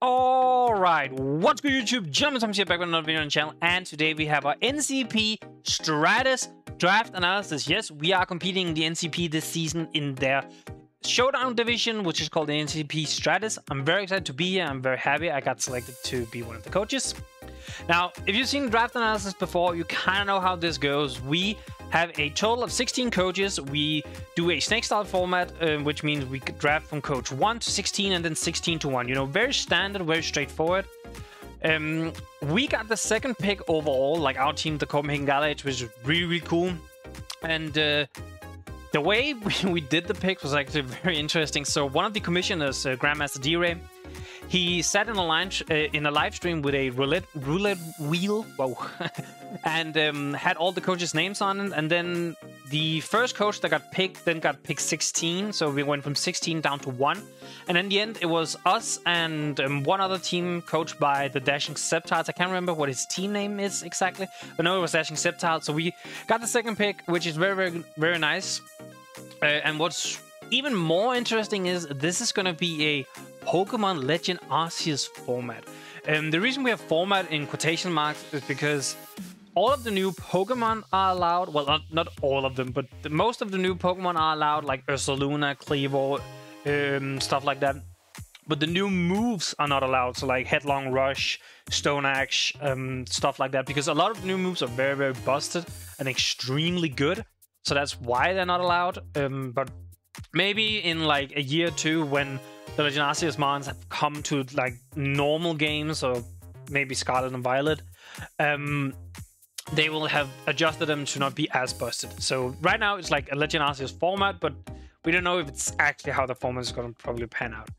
Alright, what's good YouTube? Gentlemen, Tom's here back with another video on the channel, and today we have our NCP Stratus draft analysis. Yes, we are competing in the NCP this season in their Showdown division, which is called the NCP Stratus. I'm very excited to be here. I'm very happy I got selected to be one of the coaches. Now, if you've seen draft analysis before, you kind of know how this goes. We have a total of 16 coaches. We do a snake style format, which means we could draft from coach 1 to 16 and then 16 to 1. You know, very standard, very straightforward. We got the second pick overall, like our team, the Copenhagen GIGALUTH, which is really, really cool. And the way we did the pick was actually very interesting. So one of the commissioners, Grandmaster D-Ray, he sat in a live stream with a roulette wheel, whoa, and had all the coaches' names on it. And then the first coach that got picked then got picked 16, so we went from 16 down to 1. And in the end, it was us and one other team coached by the Dashing Septiles. I can't remember what his team name is exactly, but no, it was Dashing Septiles. So we got the second pick, which is very, very, very nice. And what's even more interesting is this is going to be a Pokemon Legend Arceus format. The reason we have format in quotation marks is because all of the new Pokemon are allowed. Well, not all of them, but most of the new Pokemon are allowed, like Ursaluna, Cleaver, stuff like that. But the new moves are not allowed, so like Headlong Rush, Stone Axe, stuff like that, because a lot of the new moves are very, very busted and extremely good. So that's why they're not allowed. But maybe in like a year or two, when the Legend Arceus mons have come to like normal games, or maybe Scarlet and Violet, they will have adjusted them to not be as busted. So right now it's like a Legend Arceus format, but we don't know if it's actually how the format is going to probably pan out.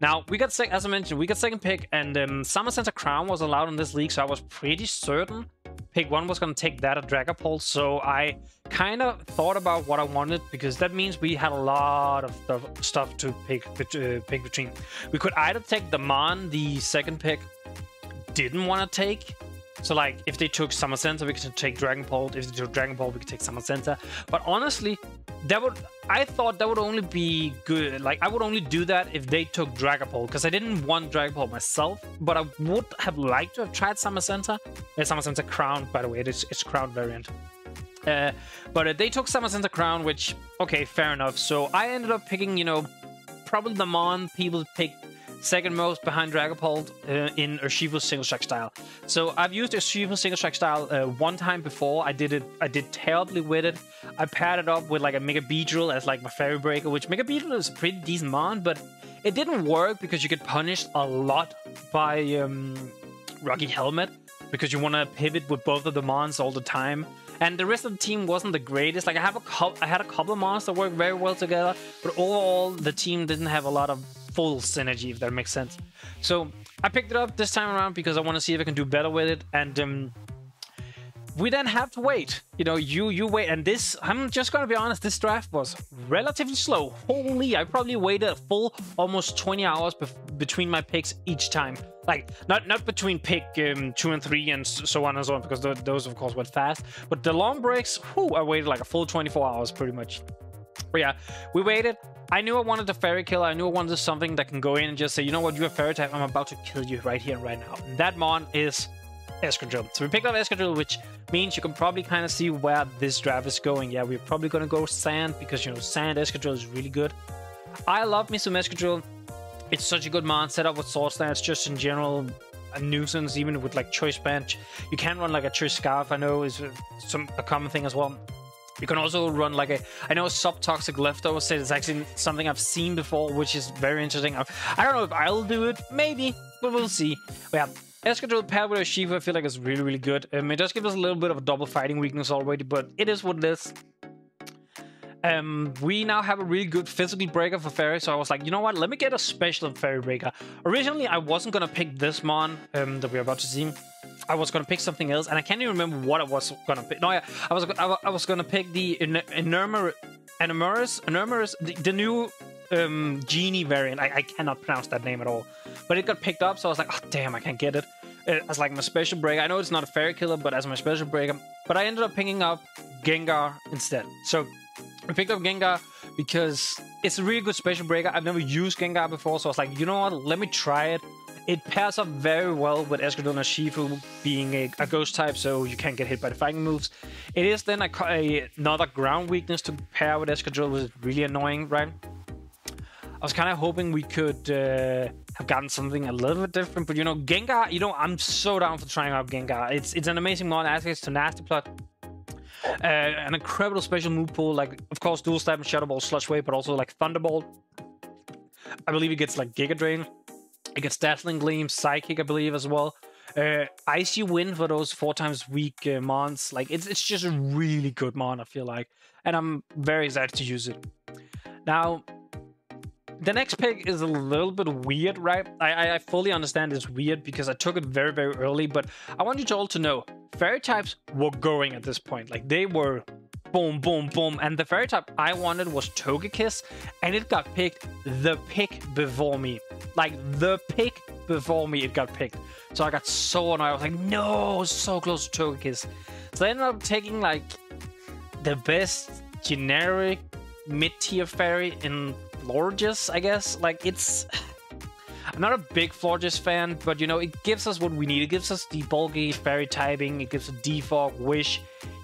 Now, we got, as I mentioned, we got second pick, and Summer Center Crown was allowed in this league, so I was pretty certain pick 1 was going to take that at Dragapult. So I kind of thought about what I wanted, because that means we had a lot of stuff to pick between. We could either take the Mon, the second pick didn't want to take. So like, if they took Summer Center, we could take Dragapult. If they took Dragapult, we could take Summer Center. But honestly, I thought that would only be good. Like, I would only do that if they took Dragapult, because I didn't want Dragapult myself, but I would have liked to have tried Summer Center. Summer Center Crown, by the way, it's Crown variant. But they took Summer Center Crown, which, okay, fair enough. So I ended up picking, you know, probably the Mon people picked second most behind Dragapult in Urshifu's single strike style. So I've used Urshifu's single strike style one time before. I did terribly with it. I paired it up with like a Mega Beedrill as like my Fairy Breaker, which Mega Beedrill is a pretty decent mon, but it didn't work because you get punished a lot by Rocky Helmet, because you want to pivot with both of the mons all the time. And the rest of the team wasn't the greatest. Like, I had a couple of mons that worked very well together, but overall the team didn't have a lot of full synergy, if that makes sense. So I picked it up this time around because I want to see if I can do better with it. And we then have to wait. You know, you wait. And this, I'm just gonna be honest, this draft was relatively slow. Holy, I probably waited a full almost 20 hours between my picks each time. Like, not between pick 2 and 3 and so on and so on, because those of course went fast. But the long breaks, whew, I waited like a full 24 hours pretty much. But yeah, we waited. I knew I wanted a Fairy Killer. I knew I wanted something that can go in and just say, you know what, you're a Fairy type, I'm about to kill you right here and right now. And that mon is EXCADRILL. So we picked up EXCADRILL, which means you can probably kind of see where this draft is going. Yeah, we're probably going to go Sand, because, you know, Sand EXCADRILL is really good. I love me some EXCADRILL. It's such a good mon. Set up with Sword Stance, just in general, a nuisance, even with like Choice Bench. You can run like a Choice Scarf, I know is a common thing as well. You can also run like I know Subtoxic Leftover set is actually something I've seen before, which is very interesting. I don't know if I'll do it, maybe, but we'll see. But yeah, EXCADRILL paired with Urshifu, I feel like it's really, really good. It does give us a little bit of a double fighting weakness already, but it is what it is. We now have a really good physical breaker for Fairy, so I was like, you know what, let me get a special Fairy Breaker. Originally, I wasn't gonna pick this mon that we're about to see. I was gonna pick something else, and I can't even remember what I was gonna pick. No, yeah, I was gonna pick the Enermerus, the new Genie variant. I cannot pronounce that name at all, but it got picked up, so I was like, oh damn, I can't get it as like my special breaker. I know it's not a Fairy Killer, but as my special breaker. But I ended up picking up Gengar instead. So I picked up Gengar because it's a really good special breaker. I've never used Gengar before, so I was like, you know what, let me try it. It pairs up very well with EXCADRILL and Shifu being a ghost type, so you can't get hit by the fighting moves. It is then another ground weakness to pair with EXCADRILL, which is really annoying, right? I was kind of hoping we could have gotten something a little bit different, but you know, Gengar, you know, I'm so down for trying out Gengar. It's an amazing mod, access to Nasty Plot. An incredible special move pool, like, of course, Dual Stab and Shadow Ball, Sludge Wave, but also, like, Thunderbolt. I believe it gets, like, Giga Drain. It gets Dazzling Gleam, Psychic, I believe, as well. Icy Wind for those 4 times weak mons. Like, it's just a really good mon, I feel like. And I'm very excited to use it. Now, the next pick is a little bit weird, right? I fully understand it's weird because I took it very, very early, but I want you to all to know, fairy types were going at this point. Like, they were boom, boom, boom. And the fairy type I wanted was Togekiss, and it got picked the pick before me. Like, the pick before me, it got picked. So I got so annoyed. I was like, no, so close to Togekiss. So I ended up taking, like, the best generic mid-tier fairy in Florges, I guess. Like, it's... I'm not a big Florges fan, but, you know, it gives us what we need. It gives us the bulky fairy typing. It gives us Defog, Wish,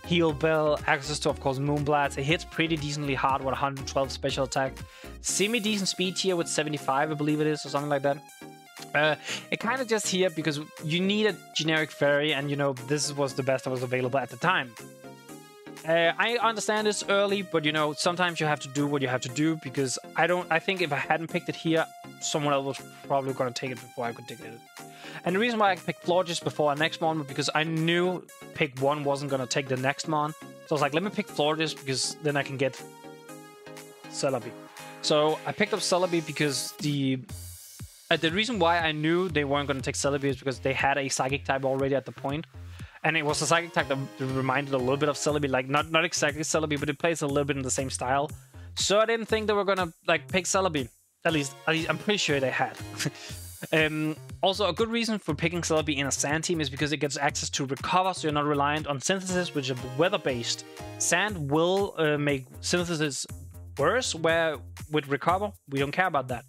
Heal Bell, access to, of course, Moonblast. It hits pretty decently hard with 112 special attack. Semi-decent speed tier with 75, I believe it is, or something like that. It kind of just here because you need a generic fairy, and, you know, this was the best that was available at the time. I understand it's early, but, you know, sometimes you have to do what you have to do, because I think if I hadn't picked it here, someone else was probably going to take it before I could take it. And the reason why I picked Florges before our next mon was because I knew pick 1 wasn't going to take the next mon. So I was like, let me pick Florges, because then I can get Celebi. So I picked up Celebi because the reason why I knew they weren't going to take Celebi is because they had a Psychic type already at the point. And it was a Psychic type that reminded a little bit of Celebi, like not exactly Celebi, but it plays a little bit in the same style. So I didn't think they were gonna like pick Celebi. At least I'm pretty sure they had. Also, a good reason for picking Celebi in a Sand team is because it gets access to Recover, so you're not reliant on Synthesis, which is weather-based. Sand will make Synthesis worse, where with Recover, we don't care about that.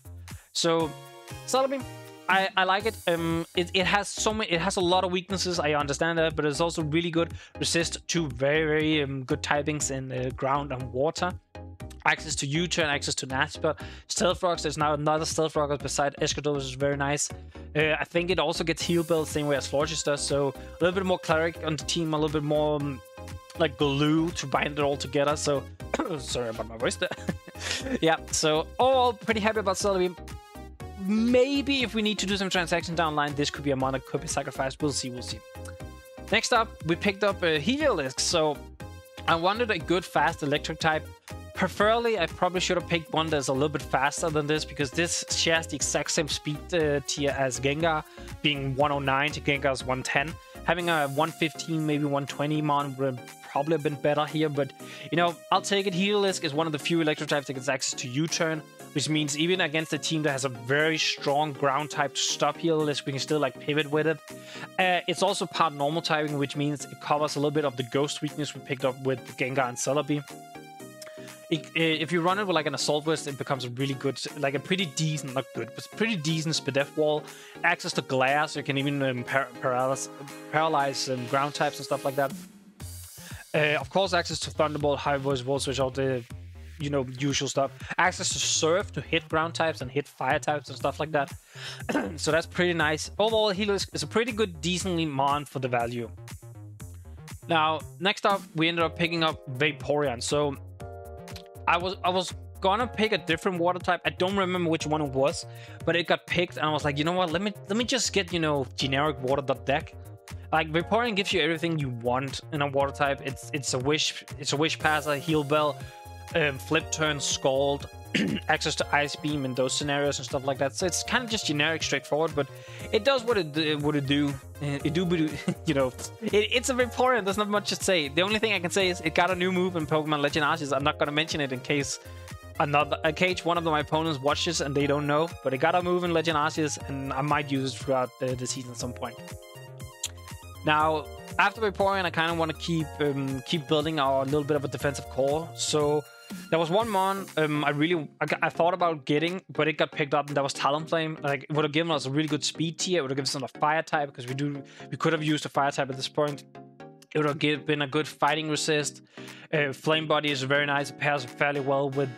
So, Celebi, I like it. It has a lot of weaknesses. I understand that, but it's also really good. Resist to very good typings in ground and water. Access to U-turn, access to Nasper. Stealth Rocks, there's now another Stealth Rock beside EXCADRILL, which is very nice. I think it also gets Heal Bell, same way as Florges does. So a little bit more Cleric on the team, a little bit more like glue to bind it all together. So sorry about my voice there. Yeah. So overall, pretty happy about Celebi. Maybe if we need to do some transactions down the line, this could be a mon that could be sacrificed. We'll see, we'll see. Next up, we picked up HELIOLISK. So I wanted a good, fast electric type. Preferably, I probably should have picked one that's a little bit faster than this, because this shares the exact same speed tier as Gengar, being 109 to Gengar's 110. Having a 115, maybe 120 mon would probably have been better here, but, you know, I'll take it. HELIOLISK is one of the few electric types that gets access to U-turn, which means even against a team that has a very strong ground type to stop HELIOLISK, we can still like pivot with it. It's also part normal typing, which means it covers a little bit of the ghost weakness we picked up with Gengar and Celebi. If you run it with like an Assault Vest, it becomes a really good, like a pretty decent, not good, but pretty decent Spadef wall. Access to Glare, so you can even paralyze ground types and stuff like that. Of course, access to Thunderbolt, High Voice, Volt Switch, all the, you know, usual stuff. Access to Surf to hit ground types and hit fire types and stuff like that. So that's pretty nice. Overall, HELIOLISK is a pretty good, decently mon for the value. Now, next up, we ended up picking up Vaporeon. So I was gonna pick a different water type. I don't remember which one it was, but it got picked, and I was like, you know what? Let me just get, you know, generic water deck. Like, Vaporeon gives you everything you want in a water type. It's a wish passer, Heal Bell, flip turn, Scald, access to Ice Beam in those scenarios and stuff like that. So it's kind of just generic, straightforward, but it does what it do. You know, it's a Vaporeon. There's not much to say. The only thing I can say is it got a new move in Pokemon Legend Arceus. I'm not gonna mention it in case one of my opponents watches and they don't know, but it got a move in Legend Arceus, and I might use it throughout the season at some point. Now, after Vaporeon, I kind of want to keep building our little bit of a defensive core. So There was one mon I thought about getting, but it got picked up, and that was Talonflame. Like, it would have given us a really good speed tier. It would have given us a fire type, because we could have used a fire type at this point. It would have been a good fighting resist. Flame Body is very nice. It pairs fairly well with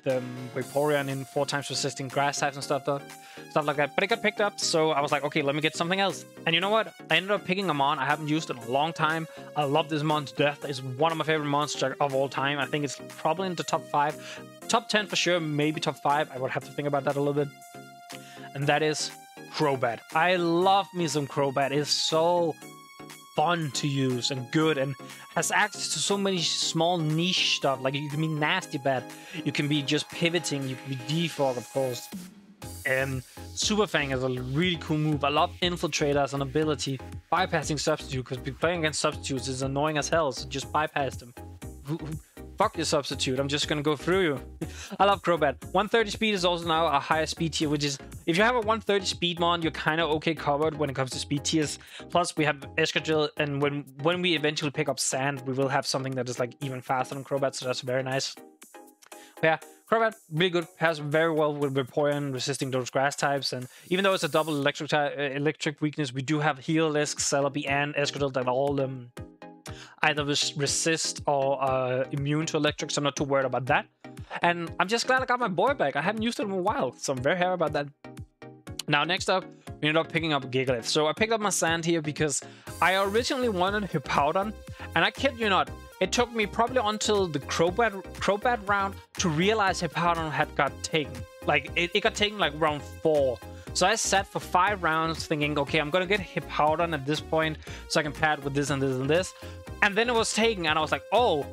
Vaporeon in 4 times resisting grass types and stuff like that. But it got picked up, so I was like, okay, let me get something else. And you know what? I ended up picking a mon I haven't used in a long time. I love this mon to death. It's one of my favorite monsters of all time. I think it's probably in the top 5. Top 10 for sure, maybe top 5. I would have to think about that a little bit. And that is CROBAT. I love me some CROBAT. It's so fun to use and good, and has access to so many small niche stuff. Like, you can be nasty bad, you can be just pivoting, you can be defog, of course. And Super Fang is a really cool move. I love Infiltrator as an ability, bypassing Substitute, because playing against Substitutes is annoying as hell, so just bypass them. Fuck your Substitute, I'm just gonna go through you. I love CROBAT. 130 speed is also now a higher speed tier, which is, if you have a 130 speed mon, you're kind of okay covered when it comes to speed tiers. Plus, we have EXCADRILL, and when we eventually pick up Sand, we will have something that is like even faster than CROBAT, so that's very nice. But yeah, CROBAT, really good, pairs very well with Vaporeon, resisting those grass types, and even though it's a double electric weakness, we do have HELIOLISK, Celebi, and EXCADRILL that all either resist or immune to electric, so I'm not too worried about that. And I'm just glad I got my boy back. I haven't used it in a while, so I'm very happy about that. Now, next up, we ended up picking up GIGALUTH. So I picked up my Sand here because I originally wanted Hippowdon, and I kid you not, it took me probably until the CROBAT round to realize Hippowdon had got taken. Like, it got taken like round 4. So I sat for 5 rounds thinking, okay, I'm gonna get Hippowdon at this point so I can pair it with this and this and this. And then it was taken, and I was like, oh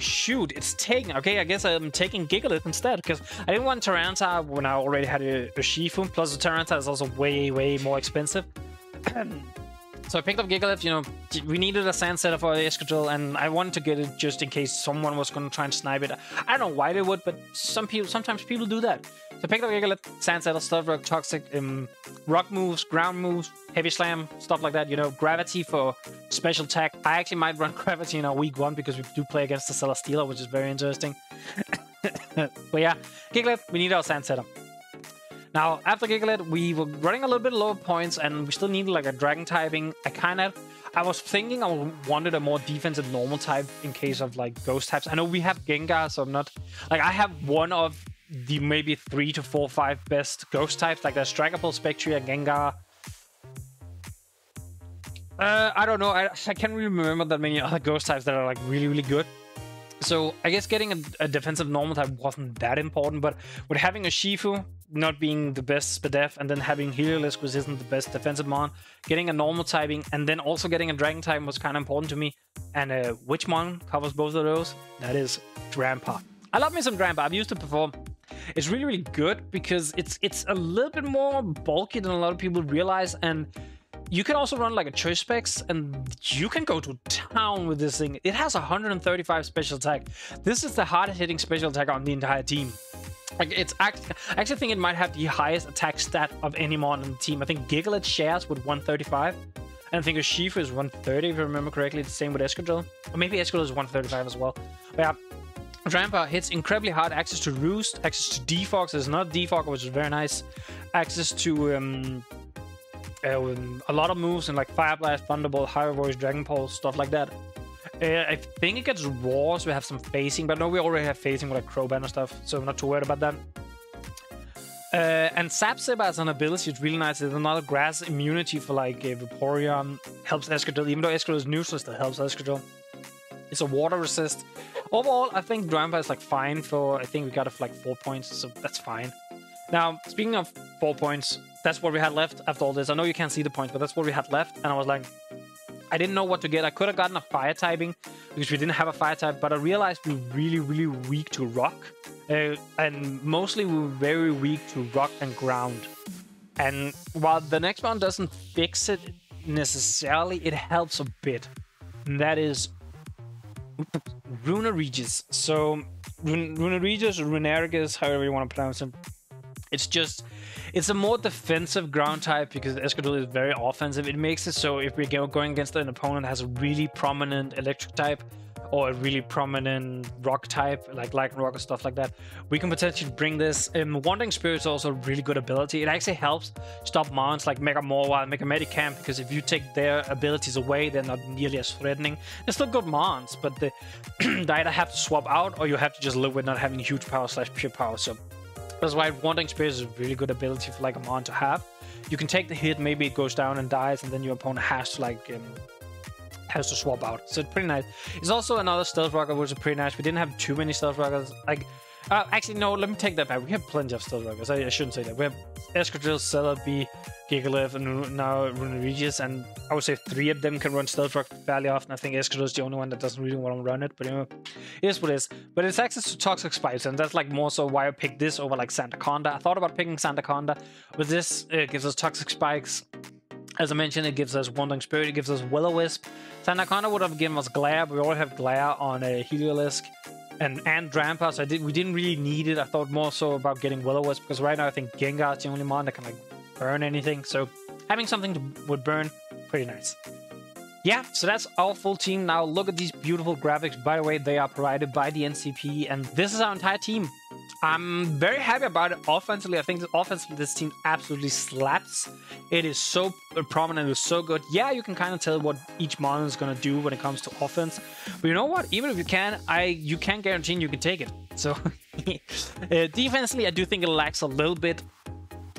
shoot, it's taken. Okay, I guess I'm taking GIGALUTH instead, because I didn't want Tyranitar when I already had a Shifu. Plus, the Tyranitar is also way more expensive. So I picked up GIGALUTH. You know, we needed a Sand setter for EXCADRILL, and I wanted to get it just in case someone was going to try and snipe it. I don't know why they would, but sometimes people do that. So I picked up GIGALUTH, Sand setter, Stuff Rock, Toxic, rock moves, ground moves, Heavy Slam, stuff like that. You know, Gravity for special attack. I actually might run Gravity in our week 1 because we do play against the Celesteela, which is very interesting. But yeah, GIGALUTH, we need our Sand setter. Now, after GIGALUTH, we were running a little bit lower points, and we still needed like a dragon typing. I was thinking I wanted a more defensive normal type in case of like ghost types. I know we have Gengar, so I'm not like, I have one of the maybe 3 to 4 or 5 best ghost types. Like there's Dragapult, Spectria, Gengar. I don't know. I can't really remember that many other ghost types that are like really good. So I guess getting a defensive normal type wasn't that important, but with having a Shifu not being the best Spadef, and then having HELIOLISK, which isn't the best defensive mon, getting a normal typing, and then also getting a dragon type was kind of important to me. And which mon covers both of those? That is Drampa. I love me some Drampa. I've used it before. It's really good because it's a little bit more bulky than a lot of people realize, and you can also run like a choice specs, and you can go to town with this thing. It has 135 special attack. This is the hardest hitting special attack on the entire team. Like, I actually think it might have the highest attack stat of any mon on the team. I think GIGALUTH shares with 135. And I think Urshifu is 130, if I remember correctly. It's the same with EXCADRILL. Or maybe EXCADRILL is 135 as well. But yeah, Drampa hits incredibly hard. Access to Roost, access to Defog. There's another Defog, which is very nice. Access to a lot of moves in like Fire Blast, Thunderbolt, Higher Voice, Dragon Pulse, stuff like that. I think it gets Roars. We have some phasing, but no, we already have phasing with like CROBAT and stuff, so I'm not too worried about that. And Sap Sip as an ability is really nice. There's another grass immunity for like Vaporeon. Helps EXCADRILL, even though EXCADRILL is neutral, it still helps EXCADRILL. It's a water resist. Overall, I think Drampa is like fine for, I think we got it for like 4 points, so that's fine. Now, speaking of 4 points, that's what we had left after all this. I know you can't see the points, but that's what we had left. And I was like, I didn't know what to get. I could have gotten a fire typing because we didn't have a fire type, but I realized we were really weak to rock. And mostly we were very weak to rock and ground. And while the next one doesn't fix it necessarily, it helps a bit. And that is RUNERIGUS. So RUNERIGUS or RUNERIGUS, however you want to pronounce it. It's a more defensive ground type because EXCADRILL is very offensive. It makes it so if we're going against an opponent that has a really prominent electric type, or a really prominent rock type, like rock or stuff like that, we can potentially bring this. Wandering Spirit is also a really good ability. It actually helps stop mons like Mega Morwa and Mega Medicamp, because if you take their abilities away, they're not nearly as threatening. They're still good mons, but they either have to swap out or you have to just live with not having huge power / pure power. So that's why Wandering Spirit is a really good ability for like a mon to have. You can take the hit, maybe it goes down and dies, and then your opponent has to like has to swap out. So it's pretty nice. It's also another stealth rocker, which is pretty nice. We didn't have too many stealth rockers. Like, actually, no, let me take that back. We have plenty of stealth rockers. I shouldn't say that. We have EXCADRILL, Celebi, GIGALUTH, and now RUNERIGUS, and I would say 3 of them can run stealth rock fairly often. I think EXCADRILL is the only one that doesn't really want to run it, but you know, it is what it is. But it's access to toxic spikes, and that's like more so why I picked this over like Sandaconda. I thought about picking Sandaconda, but this gives us toxic spikes. As I mentioned, it gives us Wandering Spirit, it gives us Will-O-Wisp. Sandaconda would have given us Glare, but we already have Glare on a HELIOLISK and Drampa, so we didn't really need it. I thought more so about getting Will-O-Wisp, because right now I think Gengar is the only mon that can like burn anything, so having something would burn, pretty nice. Yeah, so that's our full team. Now look at these beautiful graphics. By the way, they are provided by the NCP, and this is our entire team. I'm very happy about it offensively. I think the offense of this team absolutely slaps. It is so prominent, it's so good. Yeah, you can kind of tell what each mon is going to do when it comes to offense. But you know what? Even if you can't guarantee you can take it. So defensively, I do think it lacks a little bit.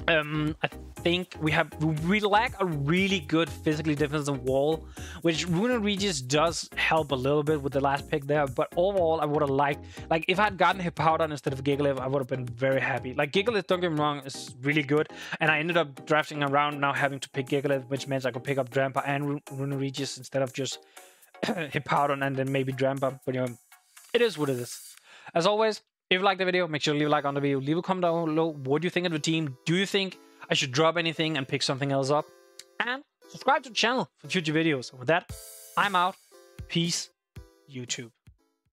I think we lack a really good physically defensive wall, which RUNERIGUS does help a little bit with the last pick there. But overall, I would have liked, like, if I had gotten Hippowdon instead of GIGALUTH, I would have been very happy. Like, GIGALUTH, don't get me wrong, is really good, and I ended up drafting around now having to pick GIGALUTH, which means I could pick up Drampa and RUNERIGUS instead of just Hippowdon and then maybe Drampa. But you know, it is what it is. As always, if you like the video, make sure to leave a like on the video. Leave a comment down below. What do you think of the team? Do you think I should drop anything and pick something else up? And subscribe to the channel for future videos. And with that, I'm out. Peace, YouTube.